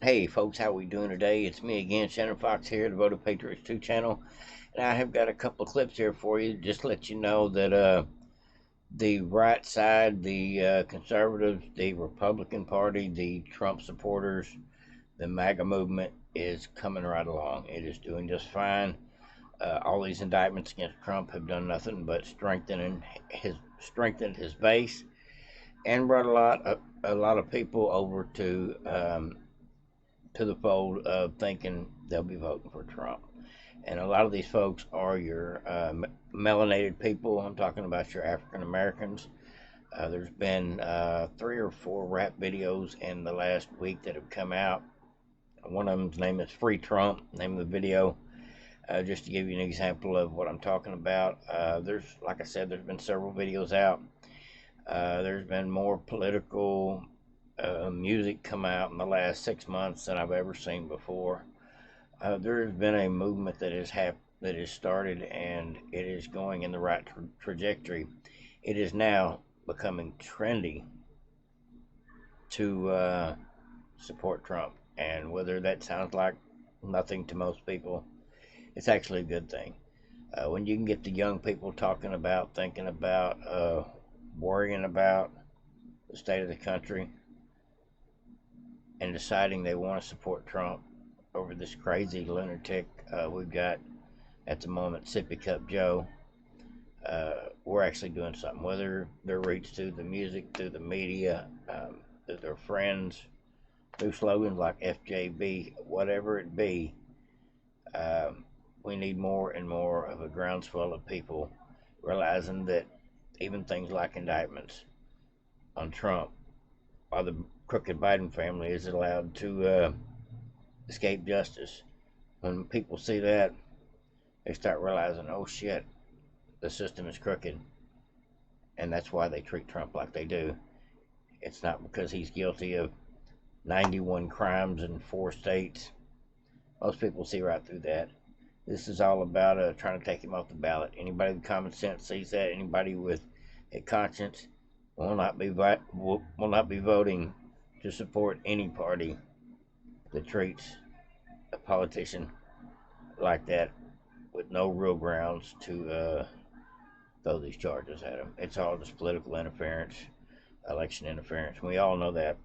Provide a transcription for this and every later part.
Hey folks, how we doing today? It's me again, Shannon Fox here, Devoted Patriots 2 channel, and I have got a couple of clips here for you just to let you know that the right side, the conservatives, the Republican Party, the Trump supporters, the MAGA movement is coming right along. It is doing just fine. All these indictments against Trump have done nothing but strengthened his base and brought a lot of people over to the fold of thinking they'll be voting for Trump. And a lot of these folks are your melanated people. I'm talking about your African Americans. There's been 3 or 4 rap videos in the last week that have come out. One of them's name is Free Trump, name of the video. Just to give you an example of what I'm talking about. Like I said, there's been several videos out. There's been more political music come out in the last 6 months than I've ever seen before. There has been a movement that has started, and it is going in the right trajectory. It is now becoming trendy to support Trump, and whether that sounds like nothing to most people, it's actually a good thing. When you can get the young people talking about, thinking about, worrying about the state of the country, and deciding they want to support Trump over this crazy lunatic we've got at the moment, Sippy Cup Joe, we're actually doing something. Whether they're reached through the music, through the media, through their friends, through slogans like FJB, whatever it be, we need more and more of a groundswell of people realizing that even things like indictments on Trump, while the crooked Biden family is allowed to escape justice, when people see that, they start realizing, oh shit, the system is crooked, and that's why they treat Trump like they do. It's not because he's guilty of 91 crimes in 4 states. Most people see right through that. This is all about trying to take him off the ballot. Anybody with common sense sees that. Anybody with a conscience will not be voting to support any party that treats a politician like that with no real grounds to throw these charges at him. It's all just political interference, election interference. We all know that.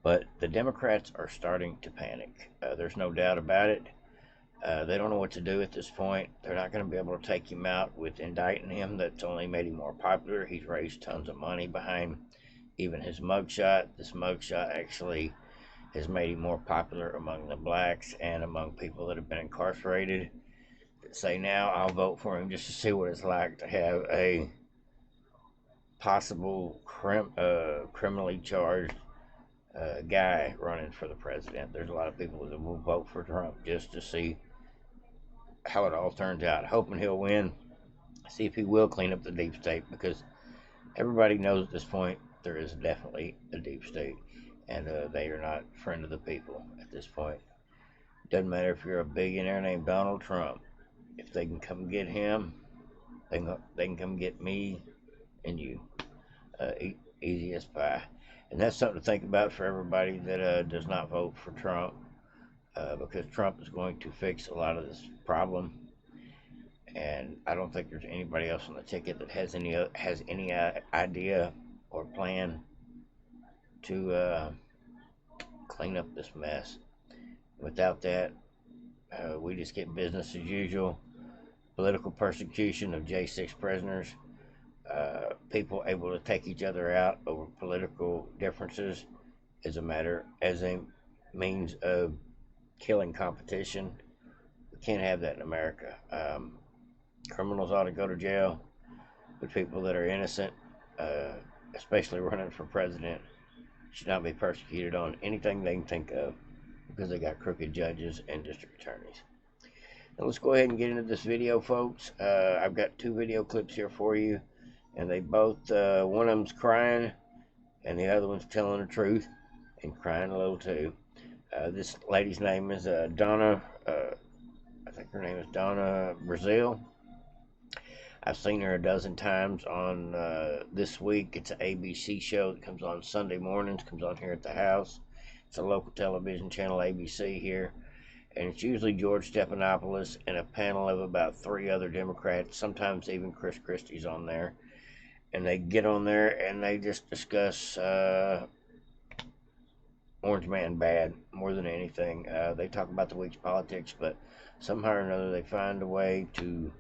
But the Democrats are starting to panic. There's no doubt about it. They don't know what to do at this point. They're not going to be able to take him out with indicting him. That's only made him more popular. He's raised tons of money behind even his mugshot. This mugshot actually has made him more popular among the blacks and among people that have been incarcerated. That say now, I'll vote for him just to see what it's like to have a possible criminally charged guy running for the president. There's a lot of people that will vote for Trump just to see how it all turns out, hoping he'll win, see if he will clean up the deep state, because everybody knows at this point there is definitely a deep state, and they are not a friend of the people at this point. Doesn't matter if you're a billionaire named Donald Trump. If they can come get him, they can come get me and you. Easy as pie. And that's something to think about for everybody that does not vote for Trump, because Trump is going to fix a lot of this problem. And I don't think there's anybody else on the ticket that has any idea or plan to clean up this mess. Without that, we just get business as usual. Political persecution of J6 prisoners. People able to take each other out over political differences as a means of killing competition. We can't have that in America. Criminals ought to go to jail, but people that are innocent, especially running for president, should not be persecuted on anything they can think of because they got crooked judges and district attorneys. Now let's go ahead and get into this video, folks. I've got 2 video clips here for you, and they both, one of them's crying and the other one's telling the truth and crying a little too. This lady's name is Donna, I think her name is Donna Brazil. I've seen her a dozen times on This Week. It's an ABC show that comes on Sunday mornings, comes on here at the house. It's a local television channel, ABC here. And it's usually George Stephanopoulos and a panel of about 3 other Democrats, sometimes even Chris Christie's on there. And they get on there and they just discuss Orange Man bad more than anything. They talk about the week's politics, but somehow or another they find a way to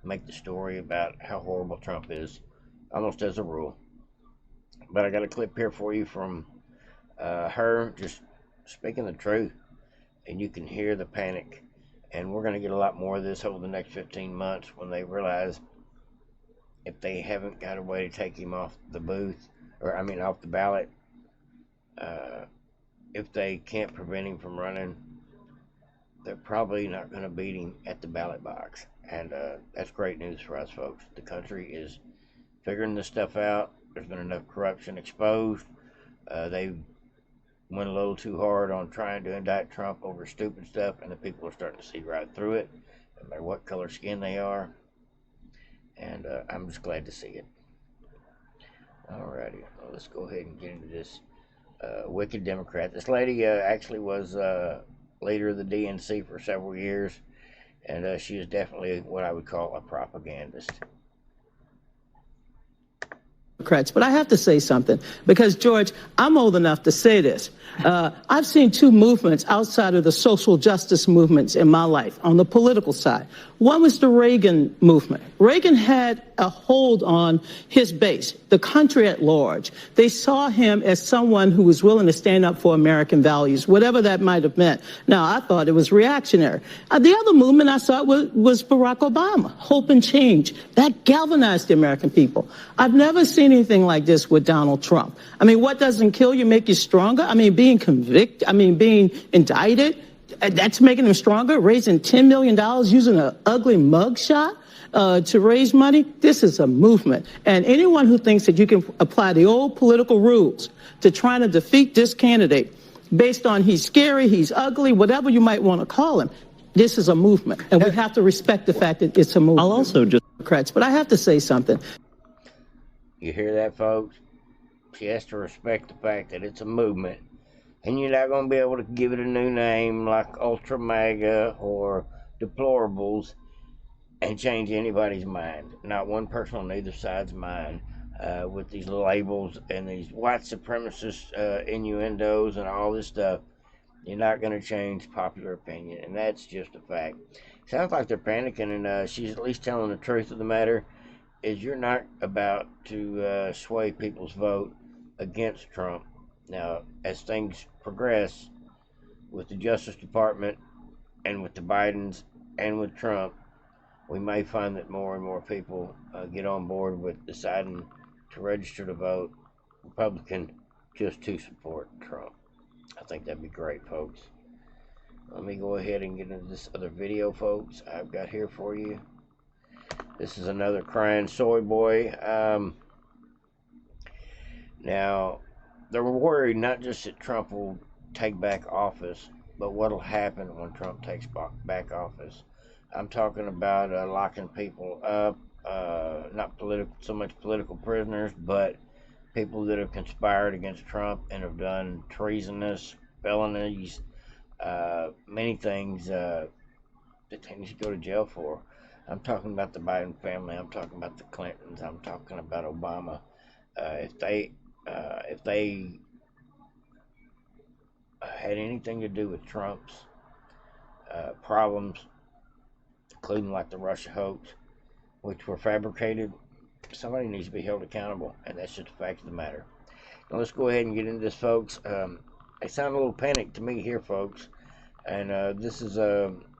make the story about how horrible Trump is, almost as a rule. But I got a clip here for you from her just speaking the truth, and you can hear the panic. And we're going to get a lot more of this over the next 15 months when they realize if they haven't got a way to take him off the booth, or I mean off the ballot, if they can't prevent him from running, they're probably not going to beat him at the ballot box. And that's great news for us, folks. The country is figuring this stuff out. There's been enough corruption exposed. They went a little too hard on trying to indict Trump over stupid stuff, and the people are starting to see right through it, no matter what color skin they are. And I'm just glad to see it. Alrighty, well, let's go ahead and get into this wicked Democrat. This lady actually was leader of the DNC for several years, and she is definitely what I would call a propagandist. But I have to say something, because, George, I'm old enough to say this. I've seen 2 movements outside of the social justice movements in my life on the political side. One was the Reagan movement. Reagan had a hold on his base, the country at large. They saw him as someone who was willing to stand up for American values, whatever that might have meant. Now, I thought it was reactionary. The other movement I saw was Barack Obama, hope and change. That galvanized the American people. I've never seen anything like this with Donald Trump. I mean, what doesn't kill you make you stronger? I mean, being convicted, being indicted, that's making him stronger. Raising $10 million using an ugly mugshot to raise money. This is a movement. And anyone who thinks that you can apply the old political rules to trying to defeat this candidate based on he's scary, he's ugly, whatever you might want to call him, this is a movement. And we have to respect the fact that it's a movement. I'll also just... But I have to say something. You hear that, folks? She has to respect the fact that it's a movement. And you're not going to be able to give it a new name like Ultra MAGA or Deplorables and change anybody's mind. Not one person on either side's mind with these labels and these white supremacist innuendos and all this stuff. You're not going to change popular opinion, and that's just a fact. Sounds like they're panicking, and she's at least telling the truth of the matter, is you're not about to sway people's vote against Trump. Now, as things progress with the Justice Department and with the Bidens and with Trump, we may find that more and more people get on board with deciding to register to vote Republican just to support Trump. I think that'd be great, folks. Let me go ahead and get into this other video, folks, I've got here for you. This is another crying soy boy. Now, they're worried not just that Trump will take back office, but what will happen when Trump takes back office. I'm talking about locking people up, not so much political prisoners, but people that have conspired against Trump and have done treasonous felonies, many things that they need to go to jail for. I'm talking about the Biden family. I'm talking about the Clintons. I'm talking about Obama. If they had anything to do with Trump's problems, including like the Russia hoax, which were fabricated, somebody needs to be held accountable, and that's just a fact of the matter. Now let's go ahead and get into this, folks. They sound a little panicked to me here, folks, and this is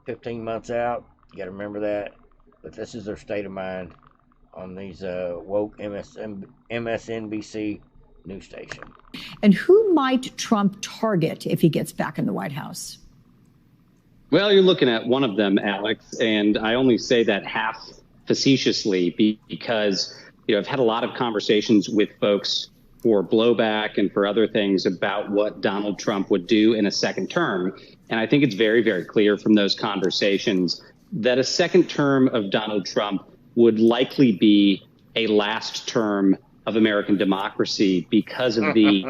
15 months out. You got to remember that. But this is their state of mind on these woke MSNBC news station. And who might Trump target if he gets back in the White House? Well, you're looking at one of them, Alex, and I only say that half facetiously because, I've had a lot of conversations with folks for blowback and for other things about what Donald Trump would do in a second term. And I think it's very, very clear from those conversations that a second term of Donald Trump would likely be a last term of American democracy because of the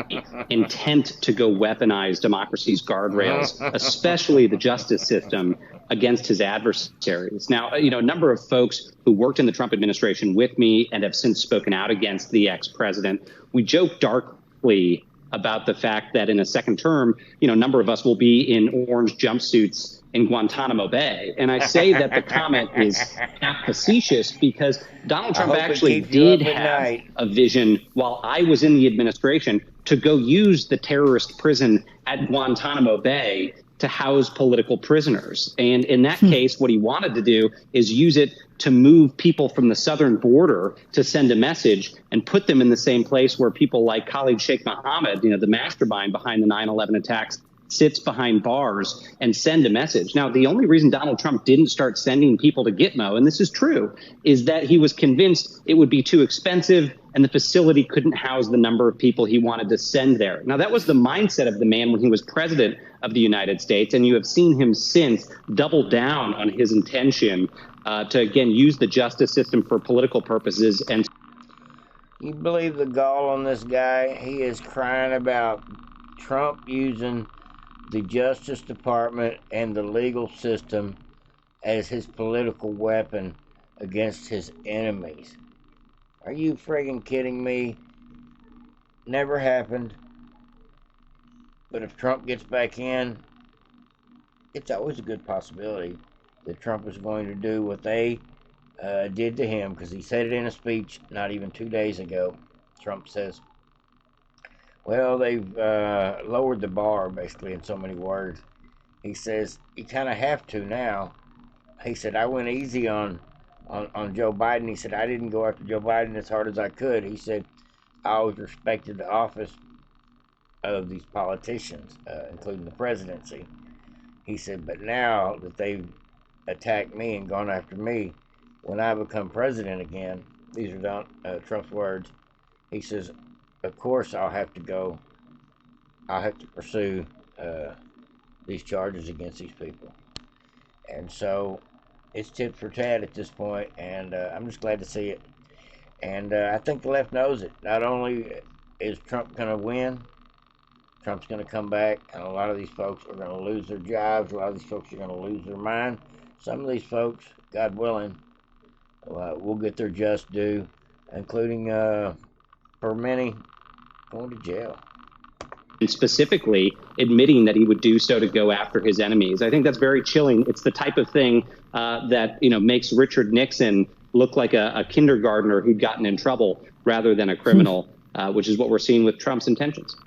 intent to go weaponize democracy's guardrails, especially the justice system, against his adversaries. Now, a number of folks who worked in the Trump administration with me and have since spoken out against the ex-president, we joke darkly about the fact that in a second term, a number of us will be in orange jumpsuits in Guantanamo Bay. And I say that the comment is half facetious because Donald Trump actually did have a vision while I was in the administration to go use the terrorist prison at Guantanamo Bay to house political prisoners. And in that case, what he wanted to do is use it to move people from the southern border to send a message and put them in the same place where people like Khalid Sheikh Mohammed, the mastermind behind the 9/11 attacks, sits behind bars and send a message. Now, the only reason Donald Trump didn't start sending people to Gitmo, and this is true, is that he was convinced it would be too expensive and the facility couldn't house the number of people he wanted to send there. Now, that was the mindset of the man when he was president of the United States, and you have seen him since double down on his intention to, again, use the justice system for political purposes. And you believe the gall on this guy? He is crying about Trump using the Justice Department and the legal system as his political weapon against his enemies. Are you friggin' kidding me? Never happened. But if Trump gets back in, it's always a good possibility that Trump is going to do what they did to him, because he said it in a speech not even 2 days ago. Trump says, well, they've lowered the bar, basically, in so many words. He says, you kind of have to now. He said, I went easy on Joe Biden. He said, I didn't go after Joe Biden as hard as I could. He said, I always respected the office of these politicians, including the presidency. He said, but now that they've attacked me and gone after me, when I become president again, these are Trump's words, he says, of course I'll have to pursue these charges against these people. And so it's tit for tat at this point, and I'm just glad to see it. And I think the left knows it. Not only is Trump going to win, Trump's going to come back, and a lot of these folks are going to lose their jobs. A lot of these folks are going to lose their mind. Some of these folks, God willing, will get their just due, including, for many, going to jail. And specifically admitting that he would do so to go after his enemies. I think that's very chilling. It's the type of thing that makes Richard Nixon look like a kindergartner who'd gotten in trouble rather than a criminal, which is what we're seeing with Trump's intentions.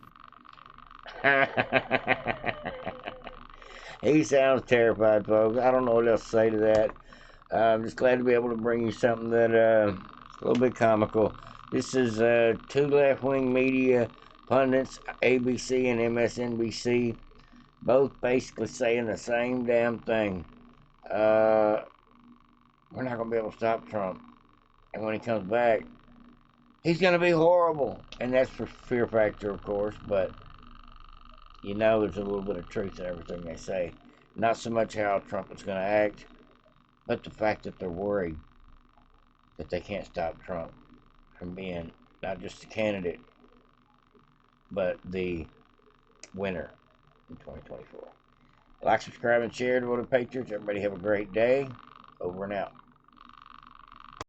He sounds terrified, folks. I don't know what else to say to that. I'm just glad to be able to bring you something that is a little bit comical. This is two left-wing media pundits, ABC and MSNBC, both basically saying the same damn thing. We're not going to be able to stop Trump. And when he comes back, he's going to be horrible. And that's for fear factor, of course, but there's a little bit of truth in everything they say. Not so much how Trump is going to act, but the fact that they're worried that they can't stop Trump from being not just the candidate, but the winner in 2024. Like, subscribe, and share to Vote of Patriots. Everybody have a great day. Over and out.